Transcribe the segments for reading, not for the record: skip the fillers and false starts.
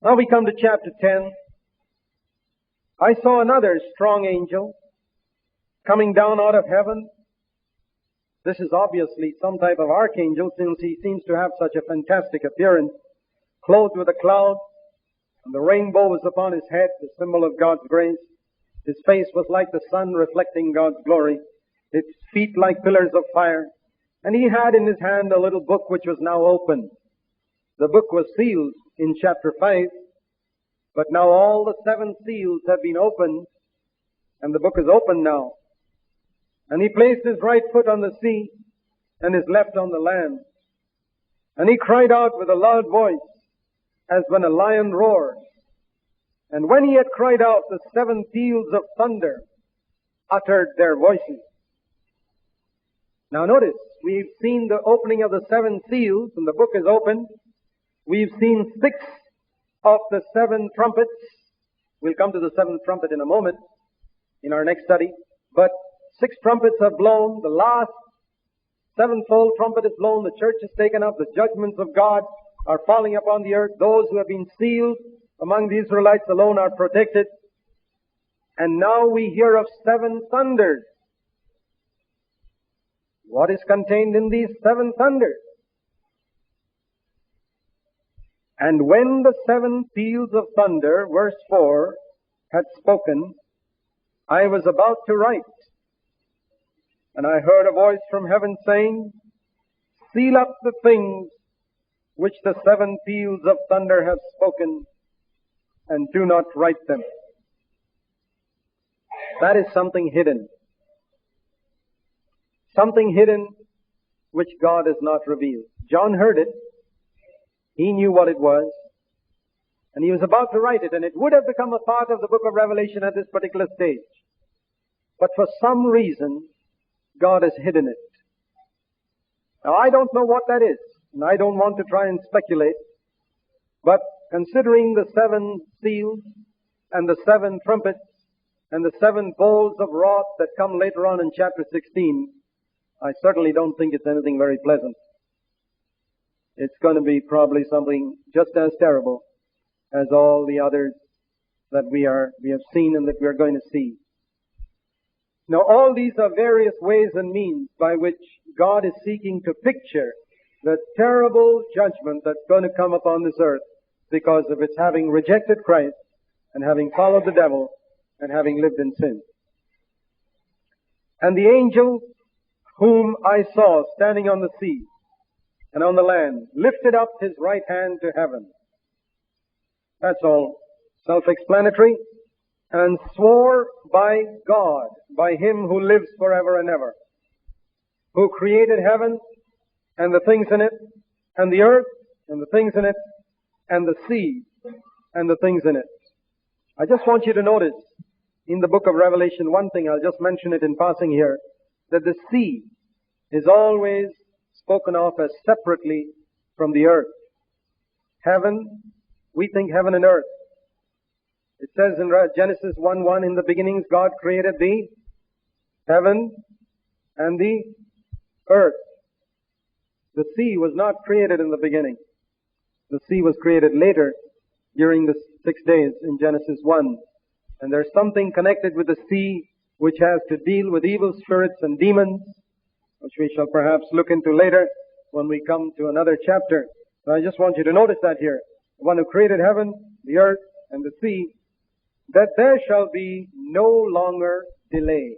Now we come to chapter 10. I saw another strong angel coming down out of heaven. This is obviously some type of archangel, since he seems to have such a fantastic appearance, clothed with a cloud, and the rainbow was upon his head, the symbol of God's grace. His face was like the sun reflecting God's glory, his feet like pillars of fire, and he had in his hand a little book which was now open. The book was sealed in chapter 5, but now all the 7 seals have been opened, and the book is open now. And he placed his right foot on the sea, and his left on the land. And he cried out with a loud voice, as when a lion roars. And when he had cried out, the 7 peals of thunder uttered their voices. Now notice, we've seen the opening of the 7 seals, and the book is opened. We've seen 6 of the 7 trumpets. We'll come to the 7th trumpet in a moment in our next study. But 6 trumpets have blown. The last 7-fold trumpet is blown. The church is taken up. The judgments of God are falling upon the earth. Those who have been sealed among the Israelites alone are protected. And now we hear of 7 thunders. What is contained in these 7 thunders? And when the 7 peals of thunder, verse 4, had spoken, I was about to write. And I heard a voice from heaven saying, seal up the things which the 7 peals of thunder have spoken, and do not write them. That is something hidden. Something hidden which God has not revealed. John heard it. He knew what it was. And he was about to write it, and it would have become a part of the book of Revelation at this particular stage. But for some reason, God has hidden it. Now, I don't know what that is, and I don't want to try and speculate, but considering the 7 seals and the 7 trumpets and the 7 bowls of wrath that come later on in chapter 16, I certainly don't think it's anything very pleasant. It's going to be probably something just as terrible as all the others that we have seen and that we are going to see. Now, all these are various ways and means by which God is seeking to picture the terrible judgment that's going to come upon this earth because of its having rejected Christ and having followed the devil and having lived in sin. And the angel whom I saw standing on the sea and on the land lifted up his right hand to heaven. That's all self-explanatory. And swore by God, by him who lives forever and ever, who created heaven and the things in it, and the earth and the things in it, and the sea and the things in it. I just want you to notice in the book of Revelation one thing, I'll just mention it in passing here, that the sea is always spoken of as separately from the earth. Heaven, we think heaven and earth. It says in Genesis 1:1, in the beginnings God created the heaven and the earth. The sea was not created in the beginning. The sea was created later during the 6 days in Genesis 1. And there's something connected with the sea which has to deal with evil spirits and demons, which we shall perhaps look into later when we come to another chapter. So I just want you to notice that here. The one who created heaven, the earth, and the sea, that there shall be no longer delay.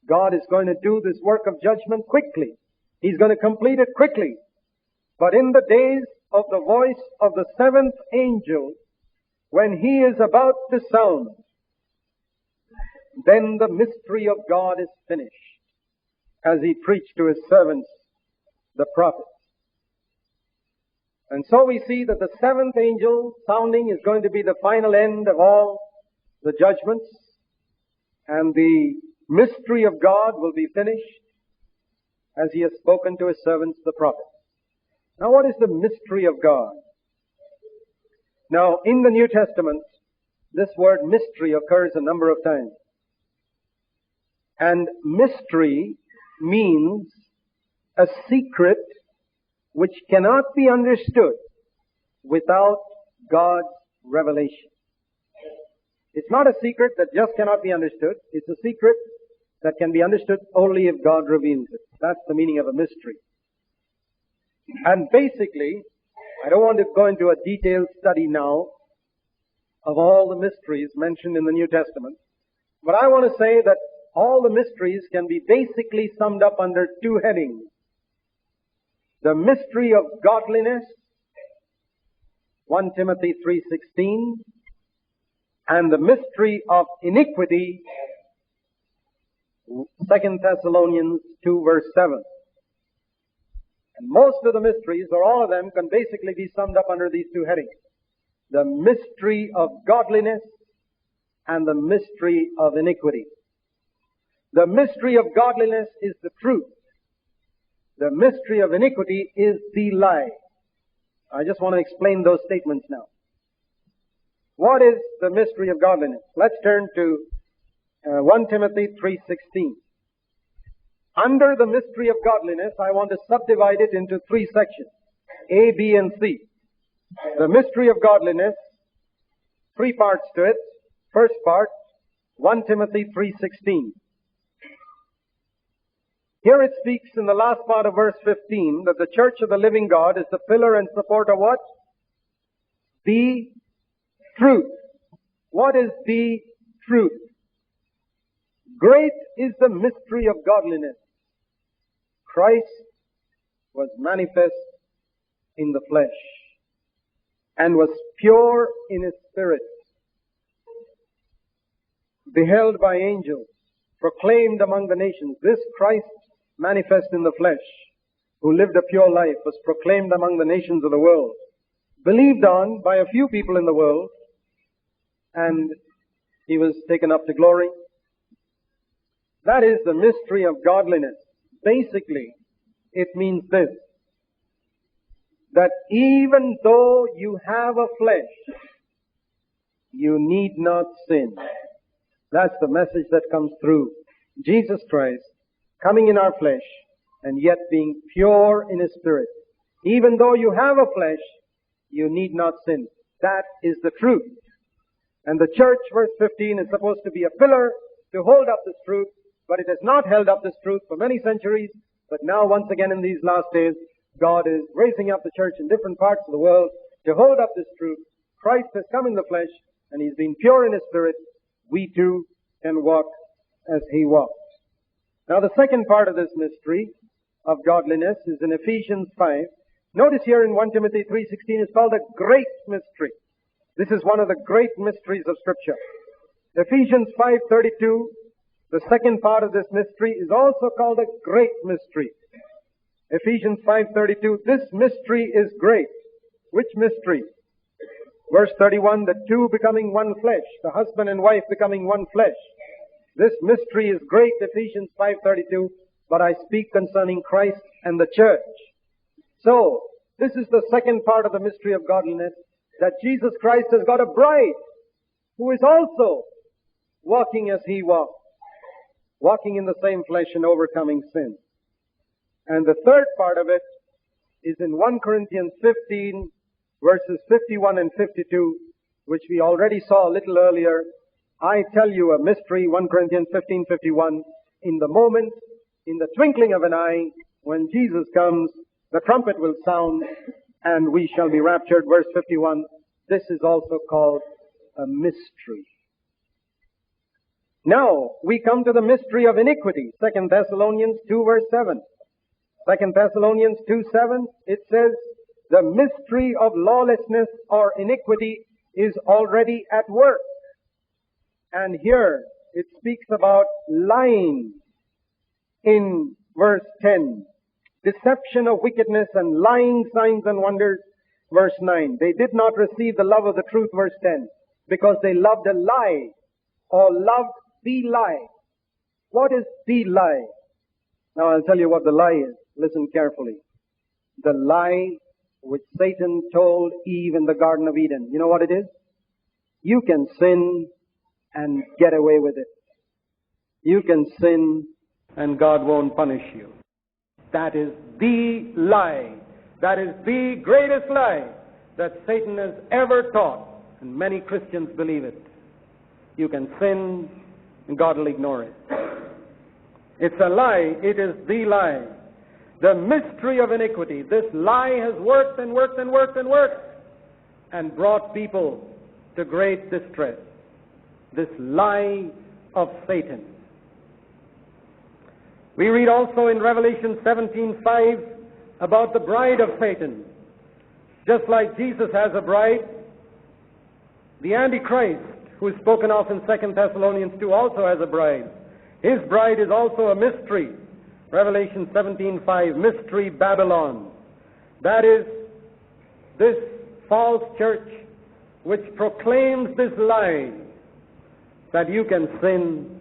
God is going to do this work of judgment quickly. He's going to complete it quickly. But in the days of the voice of the 7th angel, when he is about to sound, then the mystery of God is finished, as he preached to his servants, the prophets. And so we see that the 7th angel sounding is going to be the final end of all the judgments, and the mystery of God will be finished as he has spoken to his servants, the prophets. Now, what is the mystery of God? Now, in the New Testament, this word mystery occurs a number of times. And mystery means a secret which cannot be understood without God's revelation. It's not a secret that just cannot be understood. It's a secret that can be understood only if God reveals it. That's the meaning of a mystery. And basically, I don't want to go into a detailed study now of all the mysteries mentioned in the New Testament, but I want to say that all the mysteries can be basically summed up under two headings. The mystery of godliness, 1 Timothy 3:16, and the mystery of iniquity, 2 Thessalonians 2 verse 7. And most of the mysteries, or all of them, can basically be summed up under these two headings. The mystery of godliness and the mystery of iniquity. The mystery of godliness is the truth. The mystery of iniquity is the lie. I just want to explain those statements now. What is the mystery of godliness? Let's turn to 1 Timothy 3:16. Under the mystery of godliness, I want to subdivide it into three sections, A, B, and C. The mystery of godliness, three parts to it. First part, 1 Timothy 3:16. Here it speaks in the last part of verse 15 that the church of the living God is the pillar and support of what? The truth. What is the truth? Great is the mystery of godliness. Christ was manifest in the flesh and was pure in his spirit, beheld by angels, proclaimed among the nations. This Christ manifest in the flesh, who lived a pure life, was proclaimed among the nations of the world, believed on by a few people in the world, and he was taken up to glory. That is the mystery of godliness. Basically, it means this, that even though you have a flesh, you need not sin. That's the message that comes through Jesus Christ coming in our flesh and yet being pure in his spirit. Even though you have a flesh, you need not sin. That is the truth. And the church, verse 15, is supposed to be a pillar to hold up this truth, but it has not held up this truth for many centuries. But now, once again in these last days, God is raising up the church in different parts of the world to hold up this truth. Christ has come in the flesh, and he's been pure in his spirit. We too can walk as he walked. Now, the second part of this mystery of godliness is in Ephesians 5. Notice here in 1 Timothy 3:16, it's called a great mystery. This is one of the great mysteries of Scripture. Ephesians 5:32, the second part of this mystery, is also called a great mystery. Ephesians 5:32, this mystery is great. Which mystery? Verse 31, the two becoming one flesh, the husband and wife becoming one flesh. This mystery is great, Ephesians 5:32, but I speak concerning Christ and the church. So, this is the second part of the mystery of godliness, that Jesus Christ has got a bride who is also walking as he walked, walking in the same flesh and overcoming sin. And the third part of it is in 1 Corinthians 15, verses 51 and 52, which we already saw a little earlier. I tell you a mystery, 1 Corinthians 15:51, in the moment, in the twinkling of an eye, when Jesus comes, the trumpet will sound, and we shall be raptured. Verse 51, this is also called a mystery. Now, we come to the mystery of iniquity. 2 Thessalonians 2, verse 7. 2 Thessalonians 2:7, it says, the mystery of lawlessness or iniquity is already at work. And here it speaks about lying in verse 10. Deception of wickedness and lying signs and wonders, verse 9. They did not receive the love of the truth, verse 10, because they loved a lie, or loved the lie. What is the lie? Now I'll tell you what the lie is. Listen carefully. The lie which Satan told Eve in the Garden of Eden. You know what it is? You can sin and get away with it. You can sin and God won't punish you. That is the lie. That is the greatest lie that Satan has ever taught and many Christians believe it. You can sin and God will ignore it. It's a lie. It is the lie. The mystery of iniquity. This lie has worked and worked and worked and worked and brought people to great distress. This lie of Satan. We read also in Revelation 17:5 about the bride of Satan. Just like Jesus has a bride, the Antichrist, who is spoken of in 2 Thessalonians 2, also has a bride. His bride is also a mystery. Revelation 17:5, mystery Babylon. That is this false church which proclaims this lie that you can sin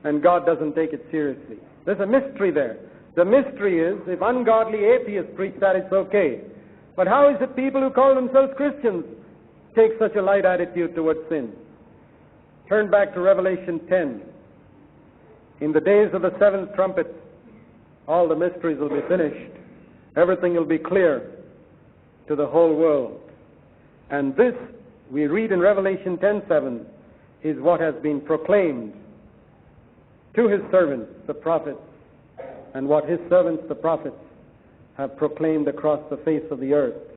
and God doesn't take it seriously. There's a mystery there. The mystery is, if ungodly atheists preach that, it's okay. But how is it people who call themselves Christians take such a light attitude towards sin? Turn back to Revelation 10. In the days of the seventh trumpet, all the mysteries will be finished. Everything will be clear to the whole world. And this, we read in Revelation 10:7, is what has been proclaimed to his servants, the prophets, and what his servants, the prophets, have proclaimed across the face of the earth.